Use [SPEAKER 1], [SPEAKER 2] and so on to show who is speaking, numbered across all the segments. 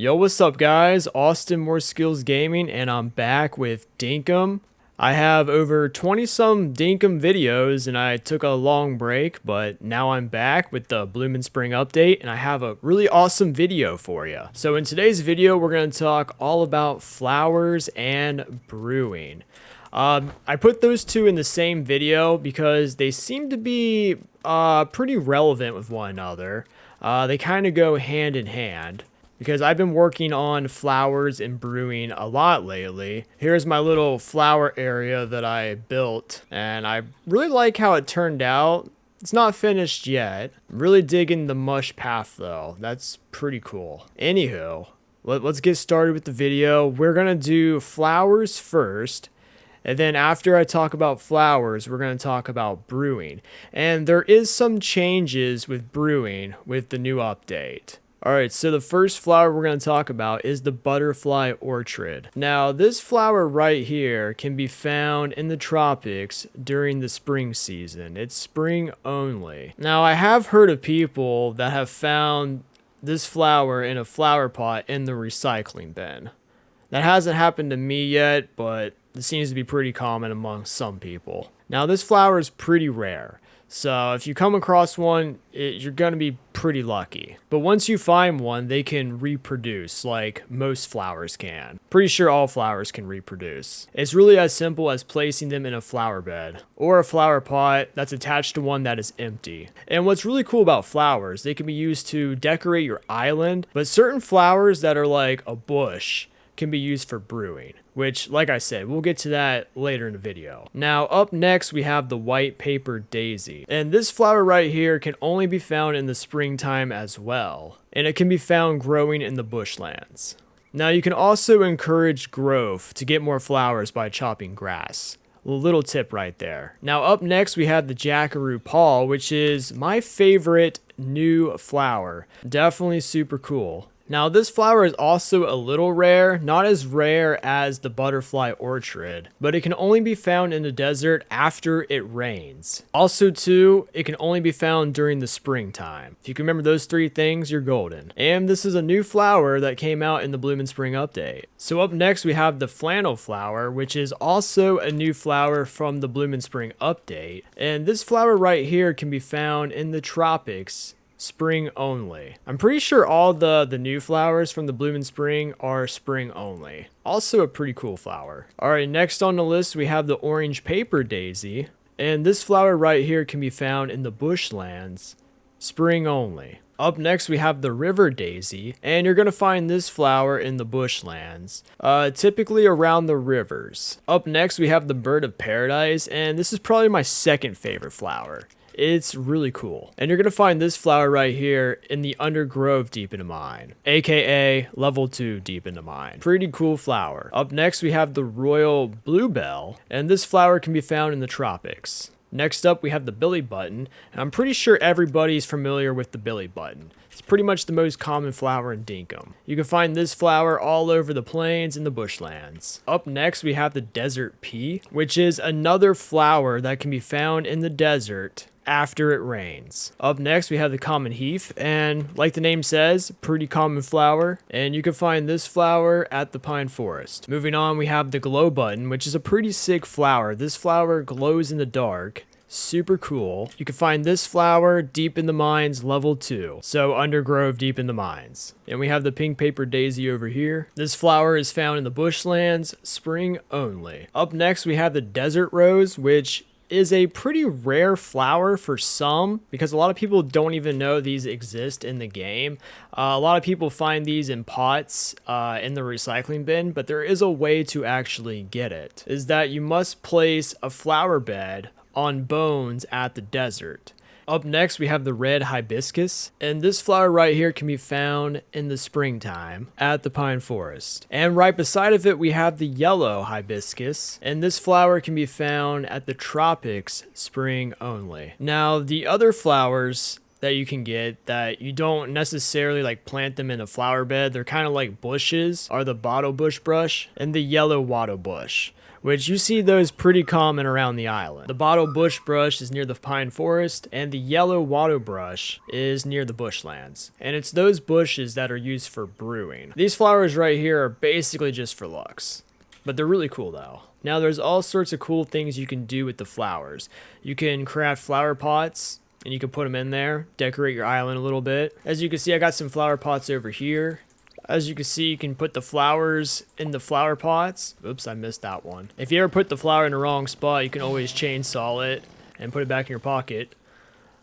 [SPEAKER 1] Yo, what's up guys? Austin More Skills Gaming, and I'm back with Dinkum. I have over 20 some Dinkum videos and I took a long break, but now I'm back with the Bloomin' Spring update and I have a really awesome video for you. So in today's video, we're going to talk all about flowers and brewing. I put those two in the same video because they seem to be pretty relevant with one another. They kind of go hand in hand, because I've been working on flowers and brewing a lot lately. Here's my little flower area that I built, and I really like how it turned out. It's not finished yet. I'm really digging the mush path though. That's pretty cool. Anywho, let's get started with the video. We're gonna do flowers first, and then after I talk about flowers, we're going to talk about brewing. And there is some changes with brewing with the new update. Alright, so the first flower we're going to talk about is the butterfly orchid. Now, this flower right here can be found in the tropics during the spring season. It's spring only. Now, I have heard of people that have found this flower in a flower pot in the recycling bin. That hasn't happened to me yet, but it seems to be pretty common among some people. Now, this flower is pretty rare. So if you come across one, you're going to be pretty lucky. But once you find one, they can reproduce like most flowers can. Pretty sure all flowers can reproduce. It's really as simple as placing them in a flower bed or a flower pot that's attached to one that is empty. And what's really cool about flowers, they can be used to decorate your island, but certain flowers that are like a bush can be used for brewing, which, like I said, we'll get to that later in the video. Now, up next, we have the white paper daisy. And this flower right here can only be found in the springtime as well. And it can be found growing in the bushlands. Now, you can also encourage growth to get more flowers by chopping grass. A little tip right there. Now, up next, we have the Jackaroo Paul, which is my favorite new flower. Definitely super cool. Now, this flower is also a little rare, not as rare as the butterfly orchid, but it can only be found in the desert after it rains. Also, too, it can only be found during the springtime. If you can remember those three things, you're golden. And this is a new flower that came out in the Bloomin' Spring update. So up next, we have the Flannel Flower, which is also a new flower from the Bloomin' Spring update. And this flower right here can be found in the tropics, spring only. I'm pretty sure all the new flowers from the Bloomin' Spring are spring only. Also a pretty cool flower. Alright, next on the list we have the orange paper daisy. And this flower right here can be found in the bushlands, spring only. Up next we have the river daisy, and you're going to find this flower in the bushlands, typically around the rivers. Up next we have the bird of paradise, and this is probably my second favorite flower. It's really cool. And you're going to find this flower right here in the undergrove deep in the mine, aka level 2 deep in the mine. Pretty cool flower. Up next we have the royal bluebell, and this flower can be found in the tropics. Next up we have the billy button, and I'm pretty sure everybody's familiar with the billy button. It's pretty much the most common flower in Dinkum. You can find this flower all over the plains and the bushlands. Up next we have the desert pea, which is another flower that can be found in the desert after it rains. Up next we have the common heath, and like the name says, pretty common flower, and you can find this flower at the pine forest. Moving on, we have the glow button, which is a pretty sick flower. This flower glows in the dark. Super cool. You can find this flower deep in the mines, level 2. So undergrove deep in the mines. And we have the pink paper daisy over here. This flower is found in the bushlands, spring only. Up next we have the desert rose, which is a pretty rare flower for some, because a lot of people don't even know these exist in the game. A lot of people find these in pots in the recycling bin, but there is a way to actually get it. Is that you must place a flower bed on bones at the desert. Up next we have the red hibiscus, and this flower right here can be found in the springtime at the pine forest. And right beside of it we have the yellow hibiscus, and this flower can be found at the tropics, spring only. Now, the other flowers that you can get that you don't necessarily like plant them in a flower bed, they're kind of like bushes, are the bottle bush brush and the yellow wattle bush, which you see those pretty common around the island. The bottle bush brush is near the pine forest, and the yellow wattle brush is near the bushlands. And it's those bushes that are used for brewing. These flowers right here are basically just for looks, but they're really cool though. Now there's all sorts of cool things you can do with the flowers. You can craft flower pots, and you can put them in there, decorate your island a little bit. As you can see, I got some flower pots over here. As you can see, you can put the flowers in the flower pots. Oops, I missed that one. If you ever put the flower in the wrong spot, you can always chainsaw it and put it back in your pocket.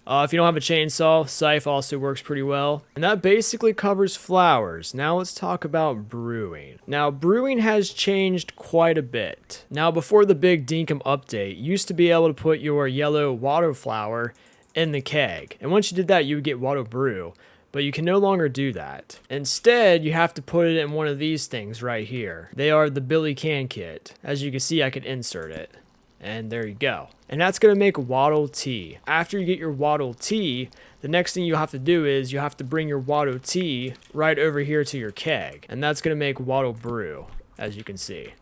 [SPEAKER 1] If you don't have a chainsaw, scythe also works pretty well. And that basically covers flowers. Now let's talk about brewing. Now brewing has changed quite a bit. Now before the big Dinkum update, you used to be able to put your yellow wattle flower in the keg. And once you did that, you would get wattle brew. But you can no longer do that. Instead, you have to put it in one of these things right here. They are the Billy Can Kit. As you can see, I can insert it. And there you go. And that's going to make wattle tea. After you get your wattle tea, the next thing you have to do is you have to bring your wattle tea right over here to your keg. And that's going to make wattle brew, as you can see.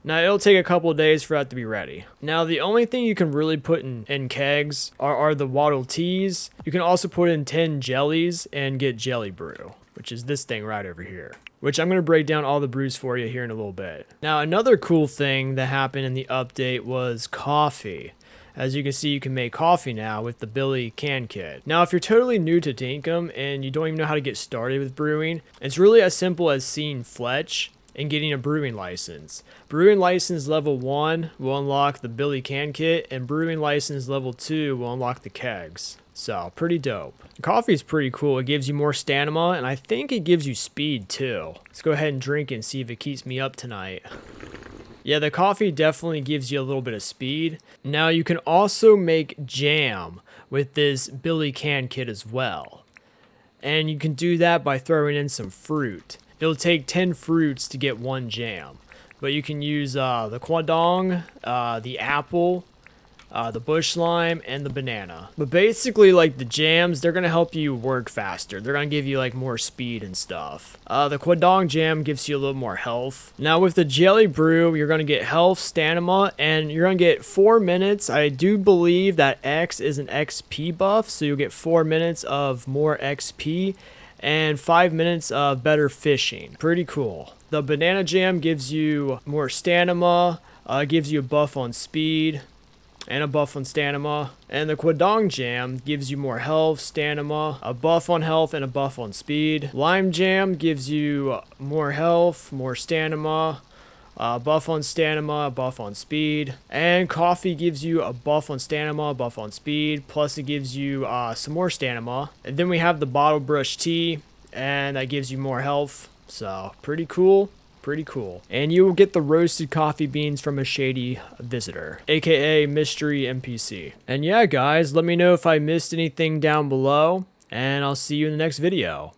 [SPEAKER 1] Now, it'll take a couple of days for that to be ready. Now, the only thing you can really put in kegs are the wattle teas. You can also put in 10 jellies and get jelly brew, which is this thing right over here, which I'm going to break down all the brews for you here in a little bit. Now, another cool thing that happened in the update was coffee. As you can see, you can make coffee now with the Billy Can Kit. Now, if you're totally new to Dinkum and you don't even know how to get started with brewing, it's really as simple as seeing Fletch and getting a brewing license. Brewing license level 1 will unlock the Billy Can Kit, and brewing license level 2 will unlock the kegs. So, pretty dope. Coffee is pretty cool. It gives you more stamina, and I think it gives you speed too. Let's go ahead and drink it and see if it keeps me up tonight. Yeah, the coffee definitely gives you a little bit of speed. Now, you can also make jam with this Billy Can Kit as well. And you can do that by throwing in some fruit. It'll take 10 fruits to get one jam. But you can use the quandong, the apple, the bush lime, and the banana. But basically, like the jams, they're going to help you work faster. They're going to give you like more speed and stuff. The quandong jam gives you a little more health. Now with the jelly brew, you're going to get health, stamina, and you're going to get 4 minutes. I do believe that X is an XP buff, so you'll get 4 minutes of more XP. And 5 minutes of better fishing. Pretty cool. The banana jam gives you more stamina, gives you a buff on speed, and a buff on stamina. And the quandong jam gives you more health, stamina, a buff on health, and a buff on speed. Lime jam gives you more health, more stamina, buff on stamina, a buff on speed. And coffee gives you a buff on stamina, a buff on speed, plus it gives you some more stamina. And then we have the bottle brush tea, and that gives you more health. So pretty cool. Pretty cool. And you will get the roasted coffee beans from a shady visitor, aka mystery NPC. And yeah, guys, let me know if I missed anything down below, and I'll see you in the next video.